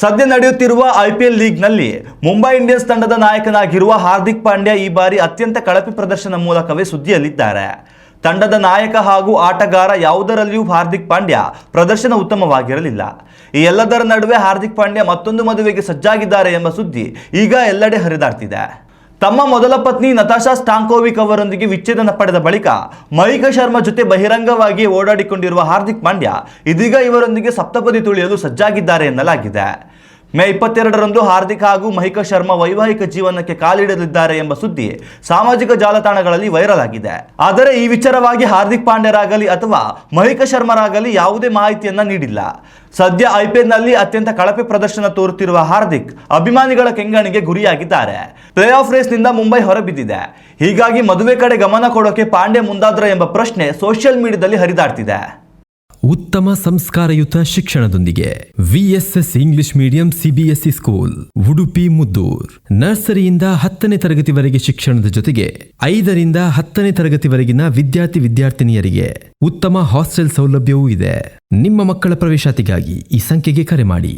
ಸದ್ಯ ನಡೆಯುತ್ತಿರುವ IPL ಲೀಗ್ನಲ್ಲಿ Mumbai Indians ತಂಡದ ನಾಯಕನಾಗಿರುವ ಹಾರ್ದಿಕ್ ಪಾಂಡ್ಯ ಈ ಬಾರಿ ಅತ್ಯಂತ ಕಳಪೆ ಪ್ರದರ್ಶನ ಮೂಲಕವೇ ಸುದ್ದಿಯಲ್ಲಿದ್ದಾರೆ. ತಂಡದ ನಾಯಕ ಹಾಗೂ ಆಟಗಾರ ಯಾವುದರಲ್ಲಿಯೂ ಹಾರ್ದಿಕ್ ಪಾಂಡ್ಯ ಪ್ರದರ್ಶನ ಉತ್ತಮವಾಗಿರಲಿಲ್ಲ. ಈ ಎಲ್ಲದರ ನಡುವೆ ಹಾರ್ದಿಕ್ ಪಾಂಡ್ಯ ಮತ್ತೊಂದು ಮದುವೆಗೆ ಸಜ್ಜಾಗಿದ್ದಾರೆ ಎಂಬ ಸುದ್ದಿ ಈಗ ಎಲ್ಲೆಡೆ ಹರಿದಾಡ್ತಿದೆ. ತಮ್ಮ ಮೊದಲ ಪತ್ನಿ ನತಾಶಾ ಸ್ಟಾಂಕೋವಿಕ್ ಅವರೊಂದಿಗೆ ವಿಚ್ಛೇದನ ಪಡೆದ ಬಳಿಕ ಮಹಿಕಾ ಶರ್ಮಾ ಜೊತೆ ಬಹಿರಂಗವಾಗಿ ಓಡಾಡಿಕೊಂಡಿರುವ ಹಾರ್ದಿಕ್ ಪಾಂಡ್ಯ ಇದೀಗ ಇವರೊಂದಿಗೆ ಸಪ್ತಪದಿ ತುಳಿಯಲು ಸಜ್ಜಾಗಿದ್ದಾರೆ ಎನ್ನಲಾಗಿದೆ. ಮೇ 22ರಂದು ಹಾರ್ದಿಕ್ ಹಾಗೂ ಮಹಿಕಾ ಶರ್ಮಾ ವೈವಾಹಿಕ ಜೀವನಕ್ಕೆ ಕಾಲಿಡಲಿದ್ದಾರೆ ಎಂಬ ಸುದ್ದಿ ಸಾಮಾಜಿಕ ಜಾಲತಾಣಗಳಲ್ಲಿ ವೈರಲ್ ಆಗಿದೆ. ಆದರೆ ಈ ವಿಚಾರವಾಗಿ ಹಾರ್ದಿಕ್ ಪಾಂಡ್ಯರಾಗಲಿ ಅಥವಾ ಮಹಿಕಾ ಶರ್ಮಾರಾಗಲಿ ಯಾವುದೇ ಮಾಹಿತಿಯನ್ನ ನೀಡಿಲ್ಲ. ಸದ್ಯ ಐಪಿಎಲ್ನಲ್ಲಿ ಅತ್ಯಂತ ಕಳಪೆ ಪ್ರದರ್ಶನ ತೋರುತ್ತಿರುವ ಹಾರ್ದಿಕ್ ಅಭಿಮಾನಿಗಳ ಕೆಂಗಣಿಗೆ ಗುರಿಯಾಗಿದ್ದಾರೆ. ಪ್ಲೇ ಆಫ್ ರೇಸ್ನಿಂದ ಮುಂಬೈ ಹೊರಬಿದ್ದಿದೆ. ಹೀಗಾಗಿ ಮದುವೆ ಕಡೆ ಗಮನ ಕೊಡೋಕೆ ಪಾಂಡ್ಯ ಮುಂದಾದ್ರ ಎಂಬ ಪ್ರಶ್ನೆ ಸೋಷಿಯಲ್ ಮೀಡಿಯಾದಲ್ಲಿ ಹರಿದಾಡ್ತಿದೆ. ಉತ್ತಮ ಸಂಸ್ಕಾರಯುತ ಶಿಕ್ಷಣದೊಂದಿಗೆ VSS English medium CBSE school Udupi Muddur. ನರ್ಸರಿಯಿಂದ 10ನೇ ತರಗತಿವರೆಗೆ ಶಿಕ್ಷಣದ ಜೊತೆಗೆ 5ರಿಂದ 10ನೇ ತರಗತಿವರೆಗಿನ ವಿದ್ಯಾರ್ಥಿನಿಯರಿಗೆ ಉತ್ತಮ ಹಾಸ್ಟೆಲ್ ಸೌಲಭ್ಯವೂ ಇದೆ. ನಿಮ್ಮ ಮಕ್ಕಳ ಪ್ರವೇಶಾತಿಗಾಗಿ ಈ ಸಂಖ್ಯೆಗೆ ಕರೆ ಮಾಡಿ.